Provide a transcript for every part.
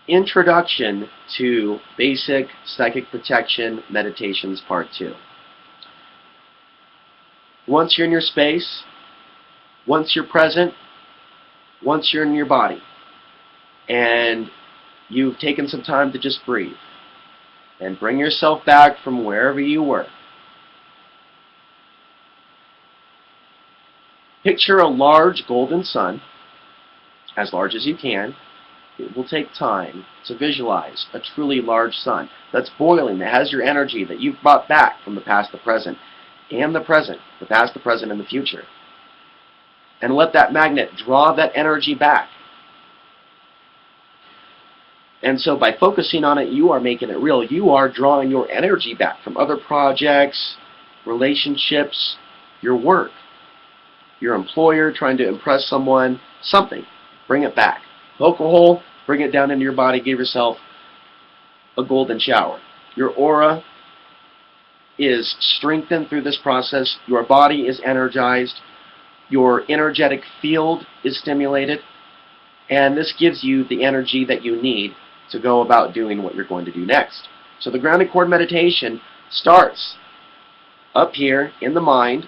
Introduction to Basic Psychic Protection Meditations Part 2. Once you're in your space, once you're present, once you're in your body, and you've taken some time to just breathe, and bring yourself back from wherever you were. Picture a large golden sun, as large as you can. It will take time to visualize a truly large sun that's boiling, that has your energy that you've brought back from the past, the present, and the present, the past, the present, and the future. And let that magnet draw that energy back. And so by focusing on it, you are making it real. You are drawing your energy back from other projects, relationships, your work, your employer trying to impress someone, something. Bring it back. Poke a hole, bring it down into your body, give yourself a golden shower. Your aura is strengthened through this process. Your body is energized. Your energetic field is stimulated. And this gives you the energy that you need to go about doing what you're going to do next. So the grounding cord meditation starts up here in the mind,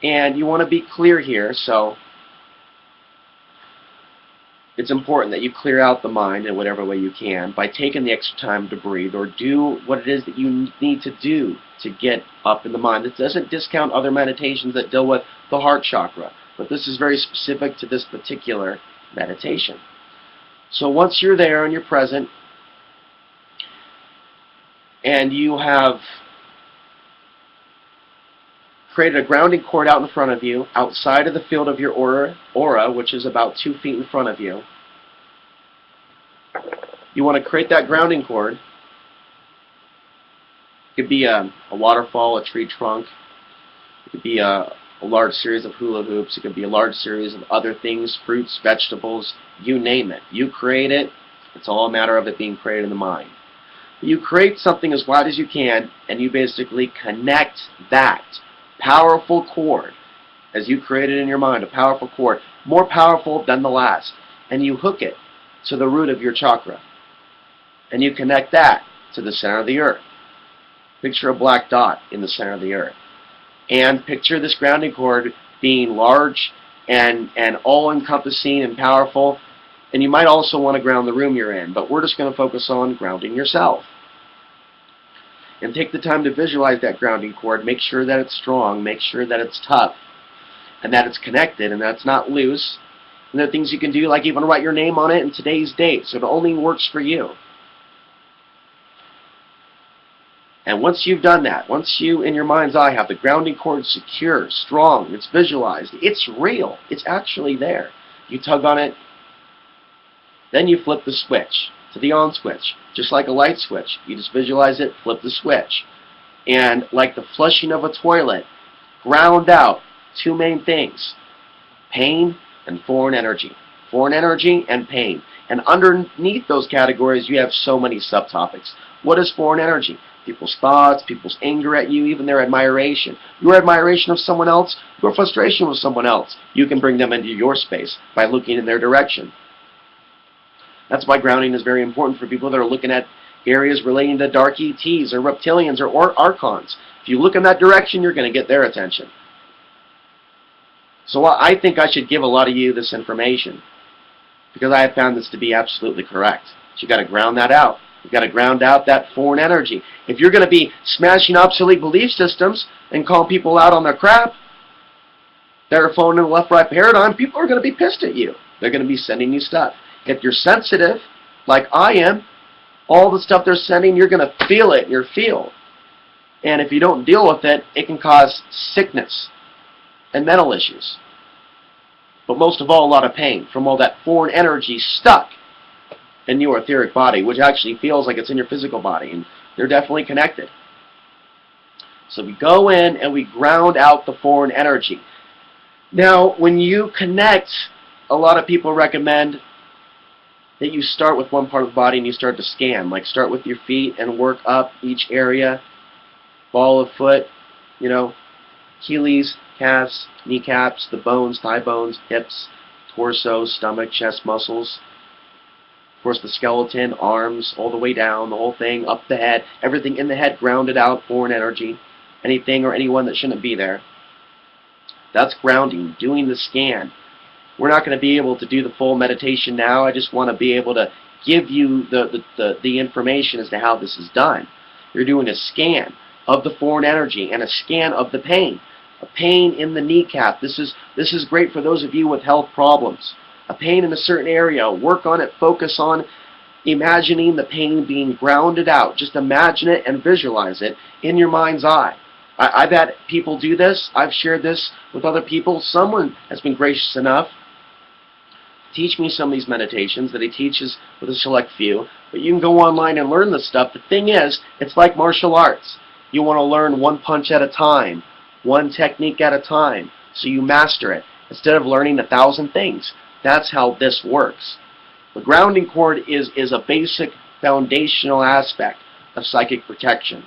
and you want to be clear here, so it's important that you clear out the mind in whatever way you can by taking the extra time to breathe or do what it is that you need to do to get up in the mind. This doesn't discount other meditations that deal with the heart chakra, but this is very specific to this particular meditation. So once you're there and you're present, and you have created a grounding cord out in front of you, outside of the field of your aura, which is about 2 feet in front of you, you want to create that grounding cord. It could be a waterfall, a tree trunk. It could be a large series of hula hoops. It could be a large series of other things, fruits, vegetables, you name it. You create it. It's all a matter of it being created in the mind. You create something as wide as you can, and you basically connect that powerful cord, as you created in your mind, a powerful cord, more powerful than the last, and you hook it to the root of your chakra, and you connect that to the center of the earth. Picture a black dot in the center of the earth, and picture this grounding cord being large and all-encompassing and powerful. And you might also want to ground the room you're in, but we're just going to focus on grounding yourself. And take the time to visualize that grounding cord. Make sure that it's strong. Make sure that it's tough. And that it's connected and that it's not loose. And there are things you can do, like even write your name on it and today's date, so it only works for you. And once you've done that, once you, in your mind's eye, have the grounding cord secure, strong, it's visualized, it's real, it's actually there. You tug on it, then you flip the switch to the on switch, just like a light switch. You just visualize it, flip the switch. And like the flushing of a toilet, ground out 2 main things: pain and foreign energy. Foreign energy and pain. And underneath those categories, you have so many subtopics. What is foreign energy? People's thoughts, people's anger at you, even their admiration. Your admiration of someone else, your frustration with someone else. You can bring them into your space by looking in their direction. That's why grounding is very important for people that are looking at areas relating to dark ETs or reptilians or archons. If you look in that direction, you're going to get their attention. So I think I should give a lot of you this information, because I have found this to be absolutely correct. So you've got to ground that out. You've got to ground out that foreign energy. If you're going to be smashing obsolete belief systems and calling people out on their crap, they're following in the left-right paradigm, people are going to be pissed at you. They're going to be sending you stuff. If you're sensitive, like I am, all the stuff they're sending, you're going to feel it in your field. And if you don't deal with it, it can cause sickness and mental issues. But most of all, a lot of pain from all that foreign energy stuck in your etheric body, which actually feels like it's in your physical body, and they're definitely connected. So we go in and we ground out the foreign energy. Now, when you connect, a lot of people recommend that you start with one part of the body and you start to scan. Like start with your feet and work up each area. Ball of foot, Achilles, calves, kneecaps, the bones, thigh bones, hips, torso, stomach, chest muscles. Of course, the skeleton, arms, all the way down, the whole thing, up the head, everything in the head grounded out, foreign energy, anything or anyone that shouldn't be there. That's grounding, doing the scan. We're not going to be able to do the full meditation now. I just want to be able to give you the information as to how this is done. You're doing a scan of the foreign energy and a scan of the pain. A pain in the kneecap. This is great for those of you with health problems. A pain in a certain area. Work on it. Focus on imagining the pain being grounded out. Just imagine it and visualize it in your mind's eye. I've had people do this. I've shared this with other people. Someone has been gracious enough to teach me some of these meditations that he teaches with a select few. But you can go online and learn this stuff. The thing is, it's like martial arts. You want to learn one punch at a time, one technique at a time, so you master it, instead of learning 1,000 things. That's how this works. The grounding cord is a basic foundational aspect of psychic protection.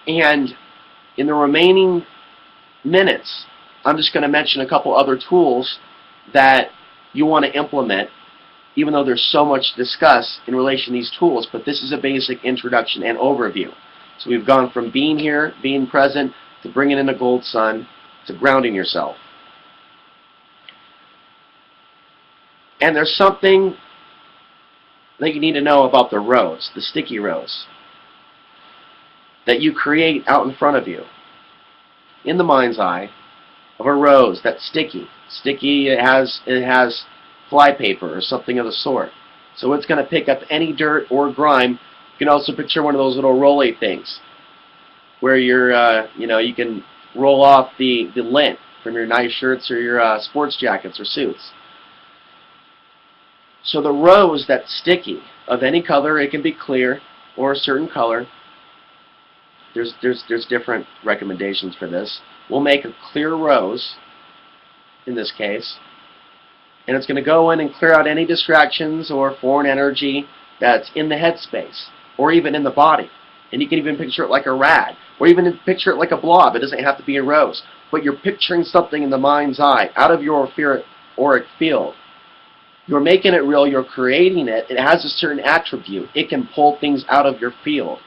And in the remaining minutes, I'm just going to mention a couple other tools that you want to implement, even though there's so much to discuss in relation to these tools, but this is a basic introduction and overview. So we've gone from being here, being present, to bringing in a gold sun, to grounding yourself. And there's something that you need to know about the rose, the sticky rose, that you create out in front of you, in the mind's eye, of a rose that's sticky. Sticky, it has flypaper or something of the sort. So it's going to pick up any dirt or grime. You can also picture one of those little roly things where you can roll off the lint from your nice shirts or your sports jackets or suits. So the rose that's sticky, of any color, it can be clear or a certain color. There's different recommendations for this. We'll make a clear rose, in this case, and it's going to go in and clear out any distractions or foreign energy that's in the headspace, or even in the body. And you can even picture it like a rag, or even picture it like a blob. It doesn't have to be a rose, but you're picturing something in the mind's eye, out of your auric field. You're making it real, you're creating it. It has a certain attribute. It can pull things out of your field.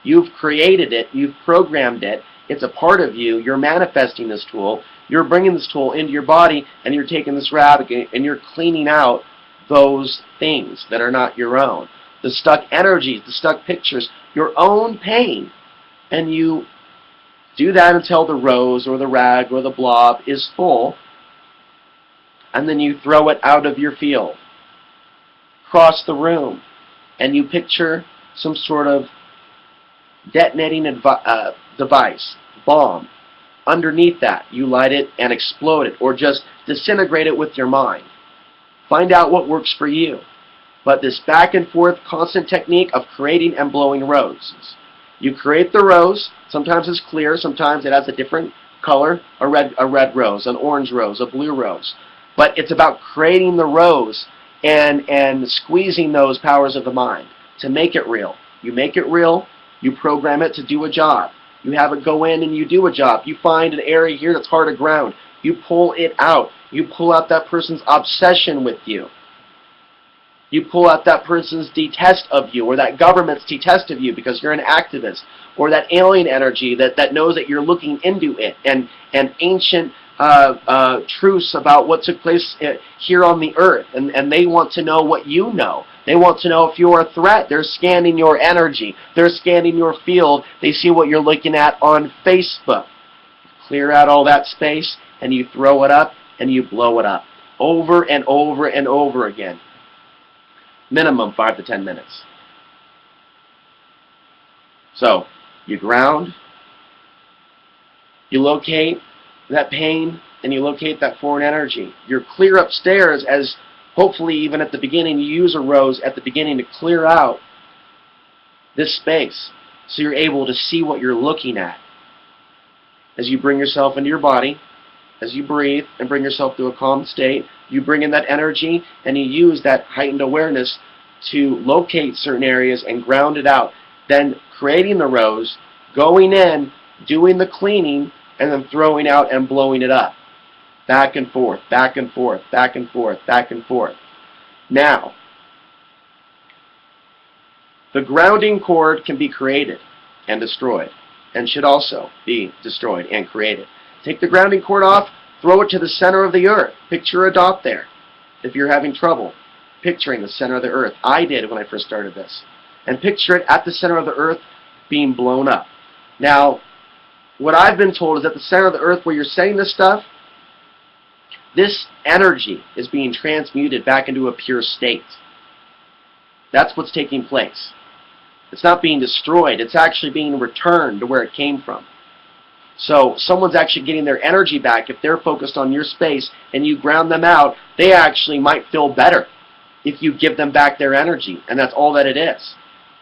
You've created it, you've programmed it, it's a part of you, you're manifesting this tool, you're bringing this tool into your body, and you're taking this rag and you're cleaning out those things that are not your own. The stuck energies, the stuck pictures, your own pain. And you do that until the rose or the rag or the blob is full, and then you throw it out of your field, across the room, and you picture some sort of detonating device, bomb. Underneath that, you light it and explode it, or just disintegrate it with your mind. Find out what works for you. But this back and forth constant technique of creating and blowing roses. You create the rose, sometimes it's clear, sometimes it has a different color, a red rose, an orange rose, a blue rose. But it's about creating the rose and squeezing those powers of the mind to make it real. You make it real, you program it to do a job. You have it go in and you do a job. You find an area here that's hard to ground. You pull it out. You pull out that person's obsession with you. You pull out that person's detest of you, or that government's detest of you because you're an activist, or that alien energy that knows that you're looking into it, and ancient truths about what took place here on the earth, and they want to know what you know. They want to know if you're a threat. They're scanning your energy. They're scanning your field. They see what you're looking at on Facebook. Clear out all that space, and you throw it up, and you blow it up. Over and over and over again. Minimum 5 to 10 minutes. So, you ground, you locate that pain, and you locate that foreign energy. You're clear upstairs, as hopefully even at the beginning you use a rose at the beginning to clear out this space so you're able to see what you're looking at. As you bring yourself into your body, as you breathe and bring yourself to a calm state, you bring in that energy and you use that heightened awareness to locate certain areas and ground it out. Then creating the rose, going in, doing the cleaning, and then throwing out and blowing it up. Back and forth, back and forth, back and forth, back and forth. Now, the grounding cord can be created and destroyed, and should also be destroyed and created. Take the grounding cord off, throw it to the center of the earth. Picture a dot there. If you're having trouble picturing the center of the earth, I did when I first started this. And picture it at the center of the earth being blown up. Now, what I've been told is at the center of the earth where you're setting this stuff, this energy is being transmuted back into a pure state. That's what's taking place. It's not being destroyed. It's actually being returned to where it came from. So someone's actually getting their energy back. If they're focused on your space and you ground them out, they actually might feel better if you give them back their energy. And that's all that it is.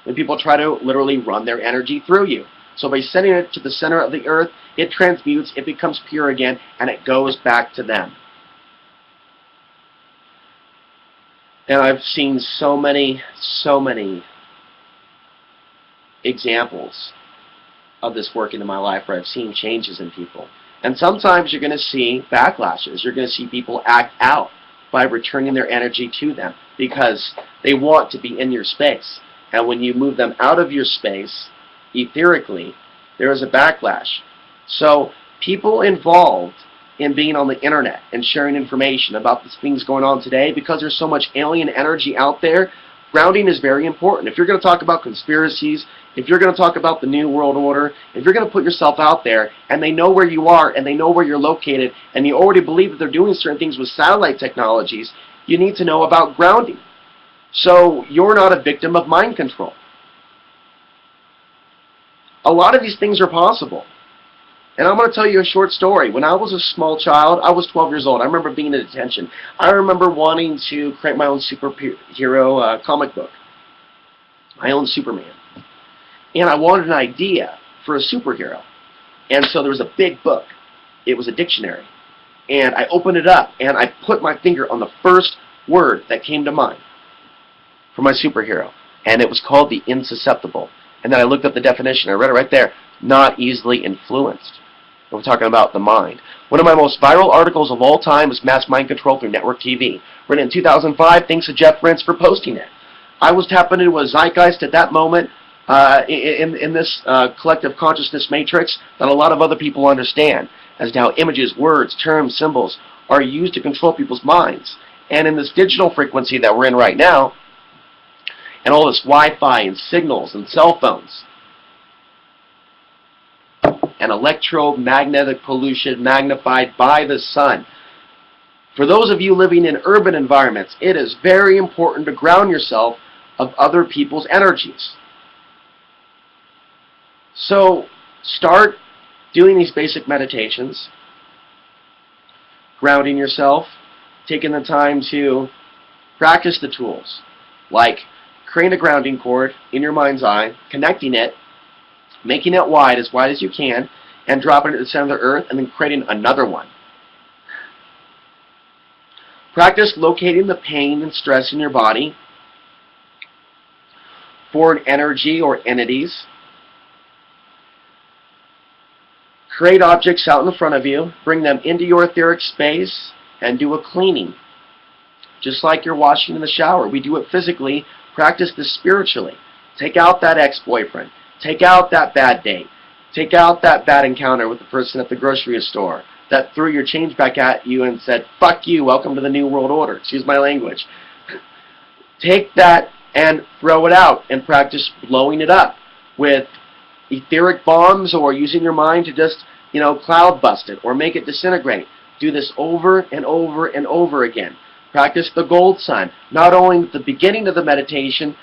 When people try to literally run their energy through you. So by sending it to the center of the earth, it transmutes, it becomes pure again, and it goes back to them. And I've seen so many examples of this working in my life where I've seen changes in people. And sometimes you're going to see backlashes. You're going to see people act out by returning their energy to them because they want to be in your space. And when you move them out of your space, etherically, there is a backlash. So people involved in being on the internet and sharing information about the things going on today, because there's so much alien energy out there, grounding is very important. If you're going to talk about conspiracies, if you're going to talk about the New World Order, if you're going to put yourself out there and they know where you are and they know where you're located and you already believe that they're doing certain things with satellite technologies, you need to know about grounding. So you're not a victim of mind control. A lot of these things are possible. And I'm going to tell you a short story. When I was a small child, I was 12 years old. I remember being in detention. I remember wanting to create my own superhero comic book. My own Superman. And I wanted an idea for a superhero. And so there was a big book. It was a dictionary. And I opened it up and I put my finger on the first word that came to mind for my superhero. And it was called the insusceptible. And then I looked up the definition. I read it right there. Not easily influenced. And we're talking about the mind. One of my most viral articles of all time was Mass Mind Control Through Network TV. Written in 2005, thanks to Jeff Rentz for posting it. I was tapping into a zeitgeist at that moment in this collective consciousness matrix that a lot of other people understand as to how images, words, terms, symbols are used to control people's minds. And in this digital frequency that we're in right now, and all this Wi-Fi and signals and cell phones, and electromagnetic pollution magnified by the sun. For those of you living in urban environments, it is very important to ground yourself of other people's energies. So start doing these basic meditations, grounding yourself, taking the time to practice the tools, like creating a grounding cord in your mind's eye, connecting it, making it wide as you can, and dropping it to the center of the earth, and then creating another one. Practice locating the pain and stress in your body, foreign energy or entities. Create objects out in front of you, bring them into your etheric space, and do a cleaning. Just like you're washing in the shower. We do it physically. Practice this spiritually. Take out that ex-boyfriend. Take out that bad date. Take out that bad encounter with the person at the grocery store that threw your change back at you and said, "Fuck you, welcome to the New World Order." Excuse my language. Take that and throw it out and practice blowing it up with etheric bombs or using your mind to just, cloud bust it or make it disintegrate. Do this over and over and over again. Practice the gold sun, not only at the beginning of the meditation,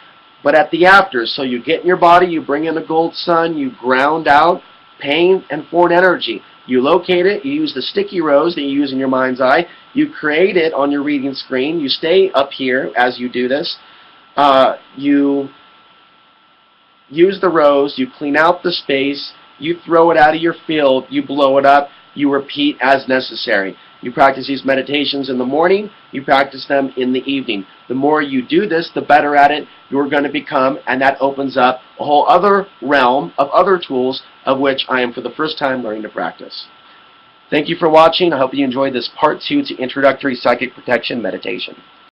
but at the after. So you get in your body, you bring in a gold sun, you ground out pain and foreign energy. You locate it, you use the sticky rose that you use in your mind's eye, you create it on your reading screen, you stay up here as you do this, you use the rose, you clean out the space, you throw it out of your field, you blow it up, you repeat as necessary. You practice these meditations in the morning, you practice them in the evening. The more you do this, the better at it you're going to become, and that opens up a whole other realm of other tools of which I am for the first time learning to practice. Thank you for watching. I hope you enjoyed this part 2 to Introductory Psychic Protection Meditation.